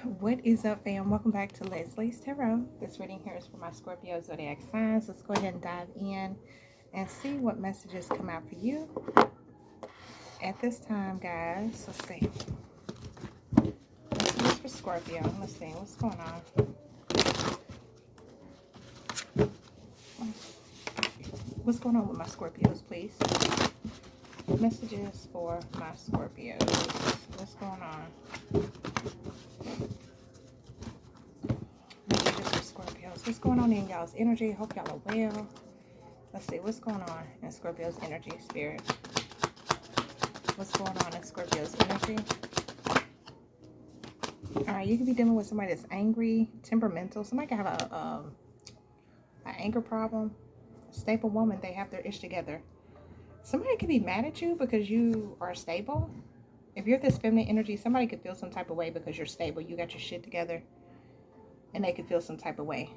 What is up, fam? Welcome back to Leslie's Tarot. This reading here is for my Scorpio zodiac signs. Let's go ahead and dive in and see what messages come out for you at this time, guys. Let's see. This is for Scorpio. Let's see what's going on. What's going on with my Scorpios, please? Messages for my Scorpios. What's going on? What's going on in y'all's energy? Hope y'all are well. Let's see what's going on in Scorpio's energy, spirit. What's going on in Scorpio's energy? Alright, you could be dealing with somebody that's angry, temperamental. Somebody could have an anger problem. Stable woman, they have their ish together. Somebody could be mad at you because you are stable. If you're this feminine energy, somebody could feel some type of way because you're stable. You got your shit together. And they could feel some type of way.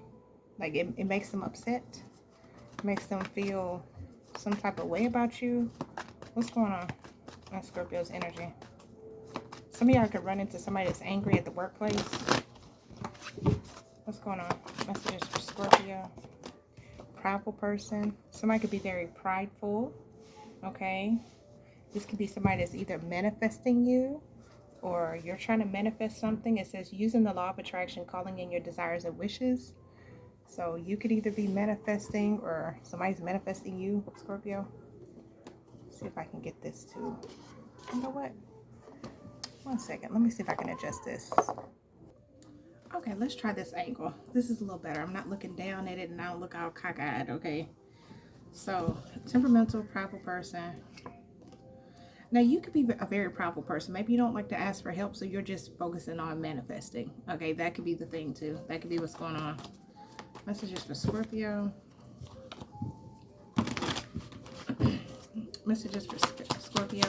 Like it makes them upset. It makes them feel some type of way about you. What's going on in Scorpio's energy? Some of y'all could run into somebody that's angry at the workplace. What's going on? Messages for Scorpio. Prideful person. Somebody could be very prideful. Okay. This could be somebody that's either manifesting you or you're trying to manifest something. It says using the law of attraction, calling in your desires and wishes. So you could either be manifesting or somebody's manifesting you, Scorpio. Let's see if I can get this too. You know what? One second. Let me see if I can adjust this. Okay, let's try this angle. This is a little better. I'm not looking down at it and I don't look all cockeyed, okay? So, temperamental, prideful person. Now, you could be a very prideful person. Maybe you don't like to ask for help, so you're just focusing on manifesting. Okay, that could be the thing too. That could be what's going on. Messages for Scorpio. Messages for Scorpio.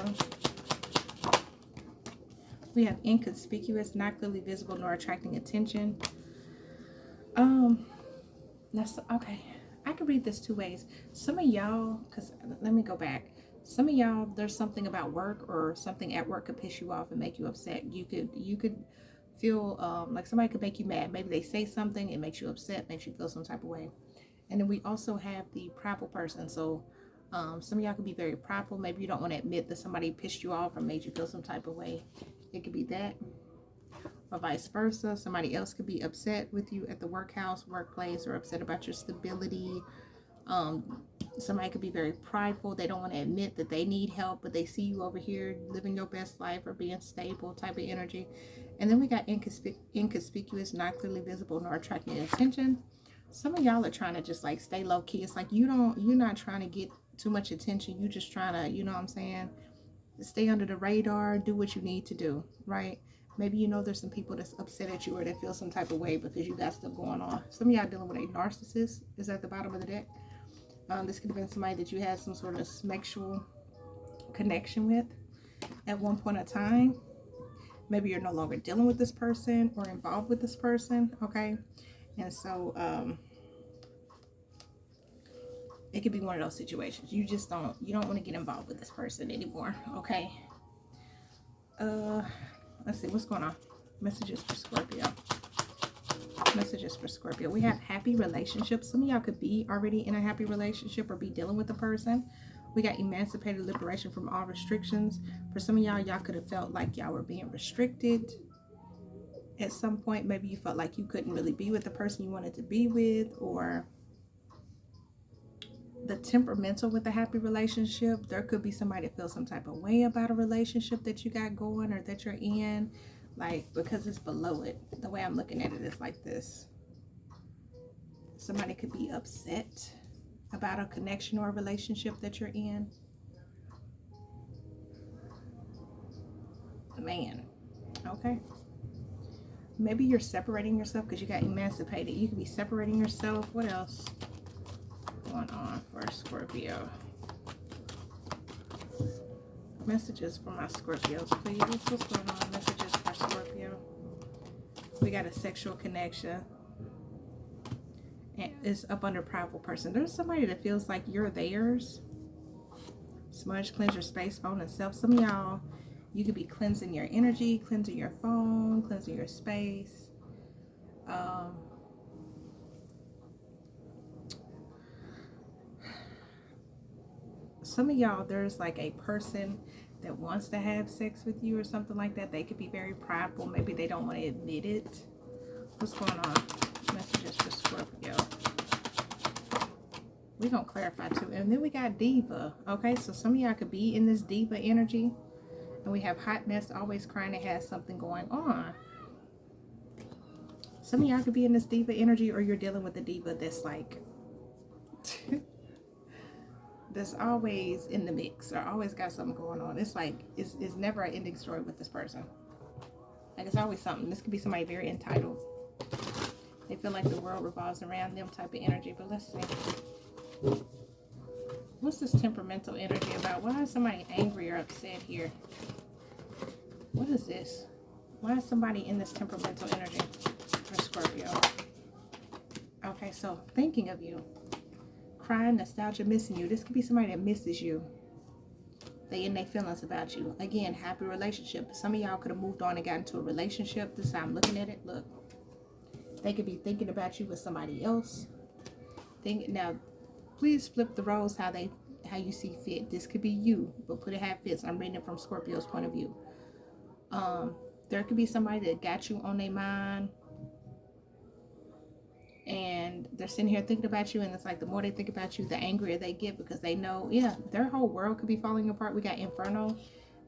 We have inconspicuous, not clearly visible, nor attracting attention. That's okay. I can read this two ways. Some of y'all, because let me go back. Some of y'all, there's something about work or something at work could piss you off and make you upset. You could feel like somebody could make you mad. Maybe they say something, it makes you upset, makes you feel some type of way. And then we also have the prideful person. So some of y'all could be very prideful. Maybe you don't want to admit that somebody pissed you off or made you feel some type of way. It could be that. Or vice versa. Somebody else could be upset with you at the workplace, or upset about your stability. Somebody could be very prideful. They don't want to admit that they need help, but they see you over here living your best life or being stable type of energy. And then we got inconspicuous, not clearly visible, nor attracting attention. Some of y'all are trying to just like stay low key. It's like you're not trying to get too much attention. You just trying to, you know what I'm saying, stay under the radar, do what you need to do, right? Maybe you know there's some people that's upset at you or that feel some type of way because you got stuff going on. Some of y'all dealing with a narcissist is at the bottom of the deck. This could have been somebody that you had some sort of sexual connection with at one point in time. Maybe you're no longer dealing with this person or involved with this person, okay? And so it could be one of those situations. You don't want to get involved with this person anymore, okay? Let's see what's going on. Messages for Scorpio. Messages for Scorpio. We have happy relationships. Some of y'all could be already in a happy relationship or be dealing with a person. We got emancipated, liberation from all restrictions. For some of y'all could have felt like y'all were being restricted at some point. Maybe you felt like you couldn't really be with the person you wanted to be with, or the temperamental with the happy relationship. There could be somebody that feels some type of way about a relationship that you got going or that you're in. Like, because it's below it. The way I'm looking at it is like this. Somebody could be upset about a connection or a relationship that you're in. Man. Okay. Maybe you're separating yourself because you got emancipated. You could be separating yourself. What else going on for Scorpio? Messages for my Scorpios, please. What's going on? Messages for Scorpio. We got a sexual connection. And it's up under prideful person. There's somebody that feels like you're theirs. Smudge, cleanse your space, phone, and self. Some of y'all, you could be cleansing your energy, cleansing your phone, home, cleansing your space. Some of y'all, there's like a person that wants to have sex with you or something like that. They could be very prideful. Maybe they don't want to admit it. What's going on? Messages for Scorpio. We're going to clarify too. And then we got diva. Okay, so some of y'all could be in this diva energy. And we have hot mess, always crying, it has something going on. Some of y'all could be in this diva energy, or you're dealing with a diva that's like that's always in the mix, or always got something going on. It's like it's never an ending story with this person. Like it's always something. This could be somebody very entitled. They feel like the world revolves around them type of energy. But let's see. What's this temperamental energy about? Why is somebody angry or upset here? What is this? Why is somebody in this temperamental energy for Scorpio? Okay, so thinking of you. Crying, nostalgia, missing you. This could be somebody that misses you. They in their feelings about you. Again, happy relationship. Some of y'all could have moved on and got into a relationship. This time I'm looking at it. Look. They could be thinking about you with somebody else. Now, please flip the roles how you see fit. This could be you, but put it how it fits. I'm reading it from Scorpio's point of view. There could be somebody that got you on their mind, and they're sitting here thinking about you, and it's like the more they think about you, the angrier they get, because they know, yeah, their whole world could be falling apart. We got Inferno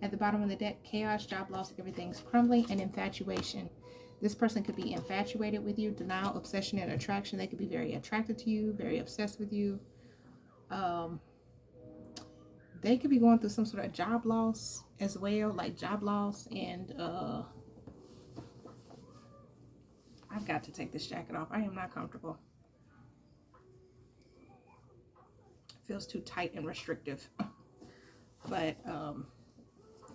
at the bottom of the deck. Chaos, job loss, everything's crumbling, and infatuation. This person could be infatuated with you. Denial, obsession, and attraction. They could be very attracted to you, very obsessed with you. They could be going through some sort of job loss as well, like job loss. And I've got to take this jacket off. I am not comfortable. It feels too tight and restrictive. But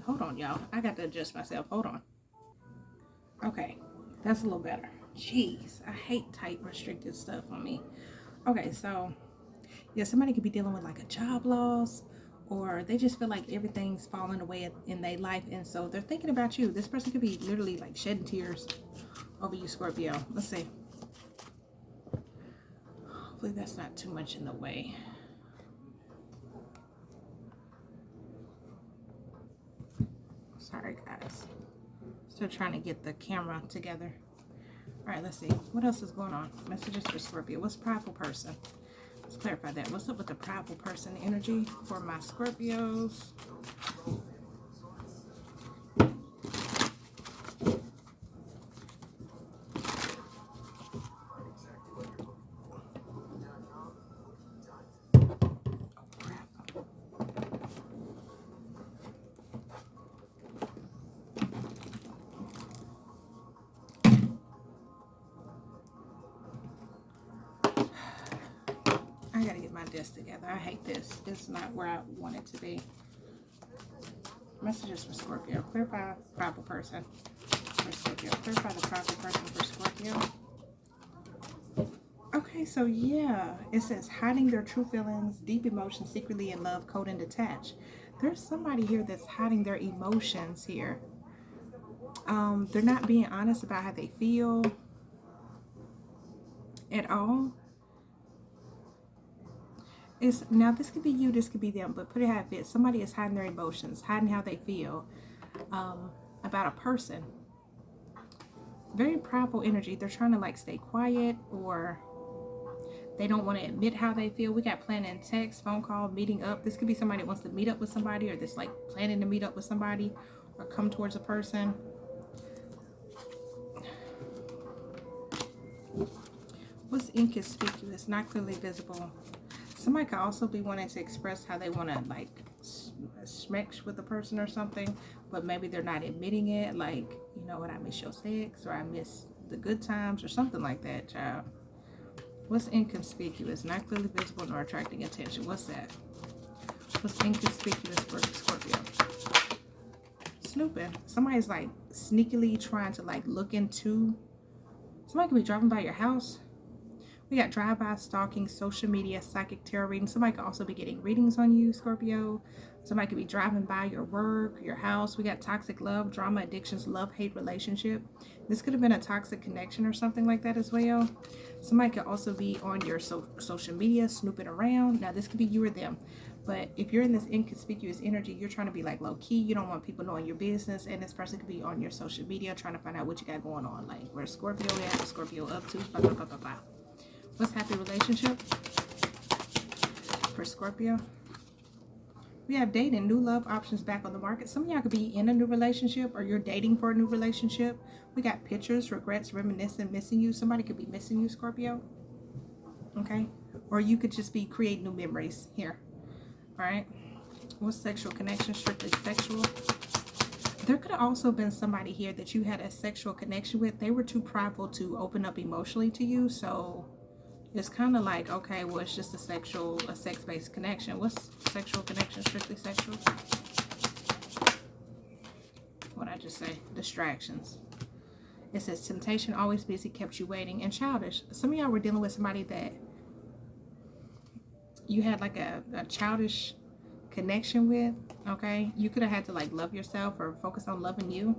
hold on, y'all. I got to adjust myself. Hold on. Okay, that's a little better. Jeez, I hate tight, restricted stuff on me. Okay, so yeah, somebody could be dealing with like a job loss, or they just feel like everything's falling away in their life, and so they're thinking about you. This person could be literally like shedding tears over you, Scorpio. Let's see. Hopefully that's not too much in the way. Sorry, guys. Still trying to get the camera together. All right, let's see. What else is going on? Messages for Scorpio. What's prideful person? Let's clarify that. What's up with the prideful person energy for my Scorpios? I gotta get my desk together. I hate this. It's not where I want it to be. Messages for Scorpio. Clarify prideful person for Scorpio. Clarify the prideful person for Scorpio. Okay, so yeah, it says hiding their true feelings, deep emotions, secretly in love, cold and detached. There's somebody here that's hiding their emotions here. They're not being honest about how they feel at all. Now this could be you, this could be them, but put it how it fits. Somebody is hiding their emotions, hiding how they feel about a person. Very prideful energy. They're trying to like stay quiet, or they don't want to admit how they feel. We got planning text, phone call, meeting up. This could be somebody that wants to meet up with somebody, or that's like planning to meet up with somebody or come towards a person. What's inconspicuous, not clearly visible? Somebody could also be wanting to express how they want to like smash with a person or something, but maybe they're not admitting it. Like, you know what, I miss your sex, or I miss the good times, or something like that, child. What's inconspicuous, not clearly visible, nor attracting attention? What's that? What's inconspicuous for Scorpio? Snooping. Somebody's like sneakily trying to like look into. Somebody could be driving by your house We got drive-by, stalking, social media, psychic tarot reading. Somebody could also be getting readings on you, Scorpio. Somebody could be driving by your work, your house. We got toxic love, drama, addictions, love-hate relationship. This could have been a toxic connection or something like that as well. Somebody could also be on your social media, snooping around. Now, this could be you or them. But if you're in this inconspicuous energy, you're trying to be like low-key. You don't want people knowing your business. And this person could be on your social media trying to find out what you got going on. Like, where's Scorpio at? Scorpio up to? Blah, blah, blah, blah, blah. What's happy relationship for Scorpio? We have dating, new love options back on the market. Some of y'all could be in a new relationship or you're dating for a new relationship. We got pictures, regrets, reminiscing, missing you. Somebody could be missing you, Scorpio. Okay? Or you could just be creating new memories here. All right? What's sexual connection? Strictly sexual. There could have also been somebody here that you had a sexual connection with. They were too prideful to open up emotionally to you. So it's kind of like, okay, well, it's just a sex-based connection. What's sexual connection? Strictly sexual? What'd I just say? Distractions. It says temptation, always busy, kept you waiting, and childish. Some of y'all were dealing with somebody that you had like a childish connection with, okay? You could have had to like love yourself or focus on loving you.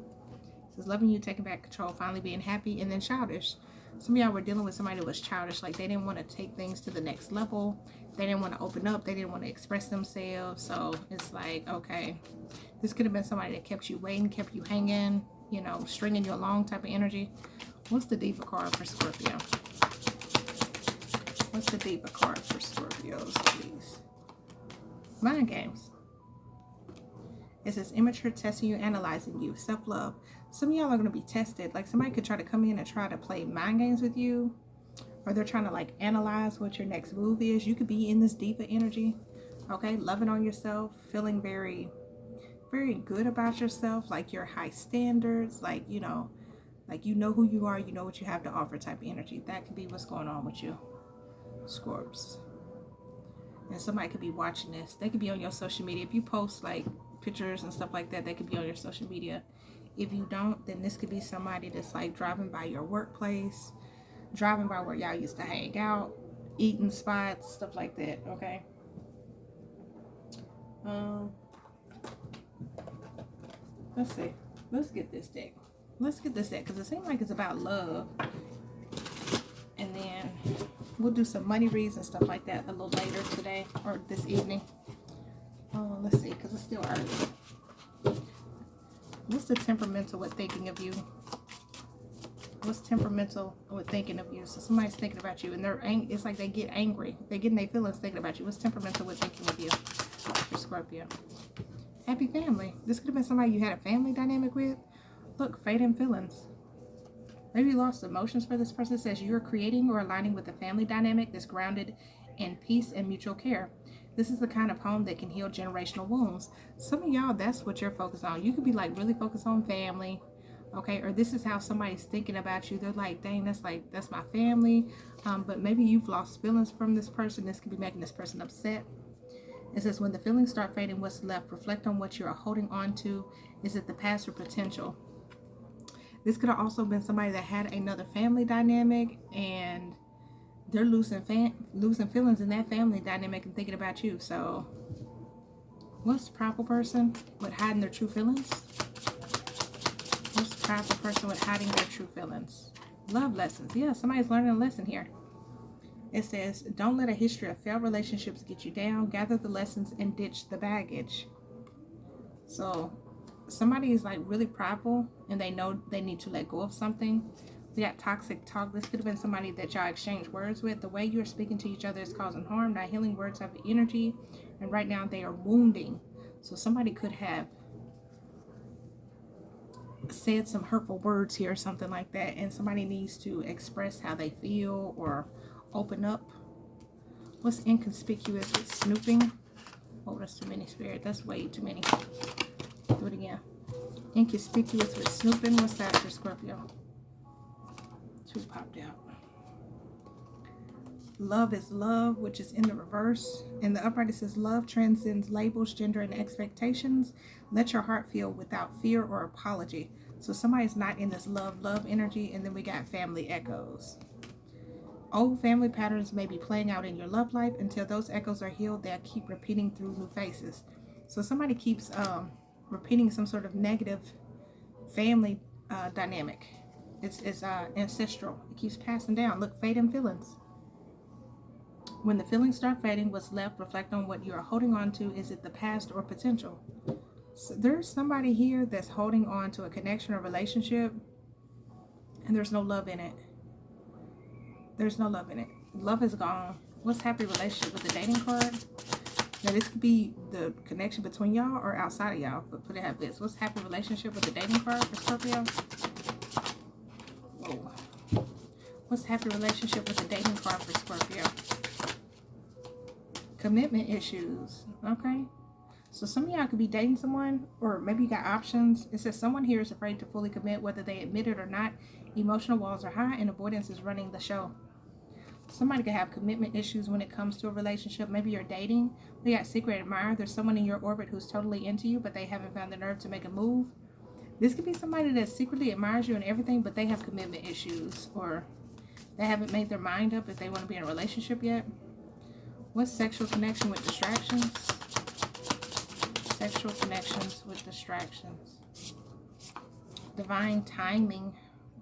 It says loving you, taking back control, finally being happy, and then childish. Some of y'all were dealing with somebody that was childish, like they didn't want to take things to the next level. They didn't want to open up. They didn't want to express themselves. So it's like, okay, this could have been somebody that kept you waiting, kept you hanging, you know, stringing you along type of energy. What's the Diva card for Scorpio? What's the Diva card for Scorpios, please? Mind games. It says immature, testing you, analyzing you, self-love. Some of y'all are going to be tested. Like somebody could try to come in and try to play mind games with you. Or they're trying to like analyze what your next move is. You could be in this Diva energy. Okay, loving on yourself. Feeling very, very good about yourself. Like your high standards. Like, you know who you are. You know what you have to offer type of energy. That could be what's going on with you, Scorps. And somebody could be watching this. They could be on your social media. If you post like pictures and stuff like that, they could be on your social media. If you don't, then this could be somebody that's like driving by your workplace, driving by where y'all used to hang out, eating spots, stuff like that, okay? Let's see. Let's get this deck. Let's get this deck because it seems like it's about love. And then we'll do some money reads and stuff like that a little later today or this evening. Let's see, because it's still early. What's the temperamental with thinking of you? What's temperamental with thinking of you? So somebody's thinking about you, and it's like they get angry. They're getting their feelings thinking about you. What's temperamental with thinking of you for Scorpio? Happy family. This could have been somebody you had a family dynamic with. Look, fate and feelings. Maybe you lost emotions for this person. It says you're creating or aligning with a family dynamic that's grounded in peace and mutual care. This is the kind of home that can heal generational wounds. Some of y'all, that's what you're focused on. You could be like really focused on family, okay? Or this is how somebody's thinking about you. They're like, dang, that's my family. But maybe you've lost feelings from this person. This could be making this person upset. It says when the feelings start fading, what's left? Reflect on what you're holding on to. Is it the past or potential? This could have also been somebody that had another family dynamic and they're losing feelings in that family dynamic and thinking about you. So what's the prideful person with hiding their true feelings? What's the prideful person with hiding their true feelings? Love lessons. Yeah, somebody's learning a lesson here. It says, don't let a history of failed relationships get you down. Gather the lessons and ditch the baggage. So somebody is like really prideful and they know they need to let go of something. We got toxic talk. This could have been somebody that y'all exchanged words with. The way you're speaking to each other is causing harm. Not healing words have the energy. And right now they are wounding. So somebody could have said some hurtful words here or something like that. And somebody needs to express how they feel or open up. What's inconspicuous with snooping? Oh, that's too many, Spirit. That's way too many. Do it again. Inconspicuous with snooping. What's that for Scorpio? Two popped out. Love is love, which is in the reverse. In the upright, it says love transcends labels, gender, and expectations. Let your heart feel without fear or apology. So somebody's not in this love energy. And then we got family echoes. Old family patterns may be playing out in your love life. Until those echoes are healed, they'll keep repeating through new faces. So somebody keeps repeating some sort of negative family dynamic. It's ancestral. It keeps passing down. Look, fate and feelings. When the feelings start fading, what's left, reflect on what you are holding on to. Is it the past or potential? So there's somebody here that's holding on to a connection or relationship, and there's no love in it. There's no love in it. Love is gone. What's happy relationship with the dating card? Now, this could be the connection between y'all or outside of y'all, but put it have this. What's happy relationship with the dating card for Scorpio? Whoa. What's happy relationship with the dating card for Scorpio? Commitment issues. Okay. So some of y'all could be dating someone, or maybe you got options. It says someone here is afraid to fully commit, whether they admit it or not. Emotional walls are high and avoidance is running the show. Somebody could have commitment issues when it comes to a relationship. Maybe you're dating. We got secret admirer. There's someone in your orbit who's totally into you, but they haven't found the nerve to make a move. This could be somebody that secretly admires you and everything, but they have commitment issues, or they haven't made their mind up if they want to be in a relationship yet. What's sexual connection with distractions? Sexual connections with distractions. Divine timing.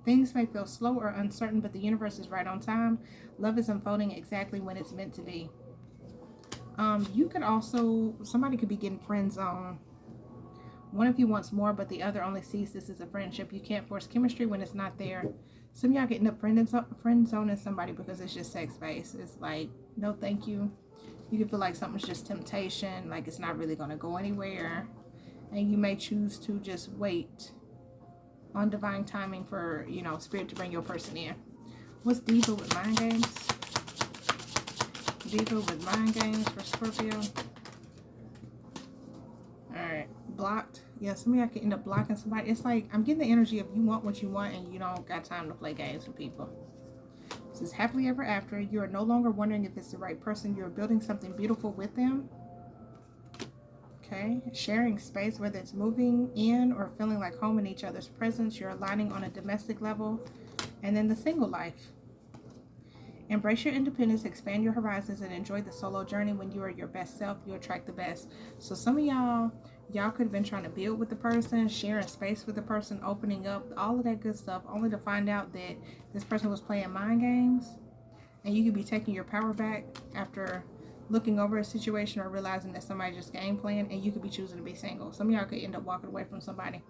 Things may feel slow or uncertain, but the universe is right on time. Love is unfolding exactly when it's meant to be. You could also, somebody could be getting friend zone. One of you wants more, but the other only sees this as a friendship. You can't force chemistry when it's not there. Some of y'all getting up friend zoning somebody because it's just sex based. It's like, no thank you. You can feel like something's just temptation, like it's not really going to go anywhere. And you may choose to just wait on divine timing for, spirit to bring your person in. What's diva with mind games? Diva with mind games for Scorpio. Alright, blocked. Yeah, some of y'all can end up blocking somebody. It's like, I'm getting the energy of you want what you want and you don't got time to play games with people. This is happily ever after. You are no longer wondering if it's the right person. You're building something beautiful with them. Okay, sharing space, whether it's moving in or feeling like home in each other's presence. You're aligning on a domestic level. And then the single life. Embrace your independence, expand your horizons, and enjoy the solo journey. When you are your best self, you attract the best. So some of y'all could have been trying to build with the person, sharing space with the person, opening up, all of that good stuff, only to find out that this person was playing mind games. And you could be taking your power back after looking over a situation or realizing that somebody just game playing, and you could be choosing to be single. Some of y'all could end up walking away from somebody.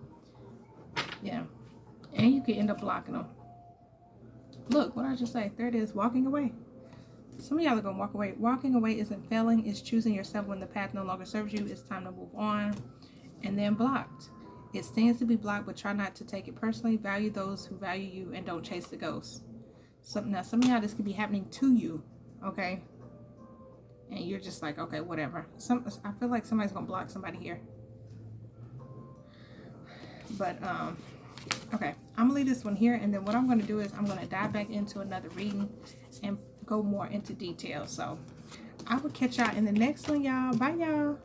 Yeah. And you could end up blocking them. Look, what I just say? There it is, walking away. Some of y'all are going to walk away. Walking away isn't failing. It's choosing yourself when the path no longer serves you. It's time to move on. And then blocked. It stands to be blocked, but try not to take it personally. Value those who value you and don't chase the ghosts. Now, some of y'all, this could be happening to you, okay? And you're just like, okay, whatever. I feel like somebody's going to block somebody here. But, okay, I'm going to leave this one here. And then what I'm going to do is I'm going to dive back into another reading and go more into detail. So I will catch y'all in the next one, y'all. Bye, y'all.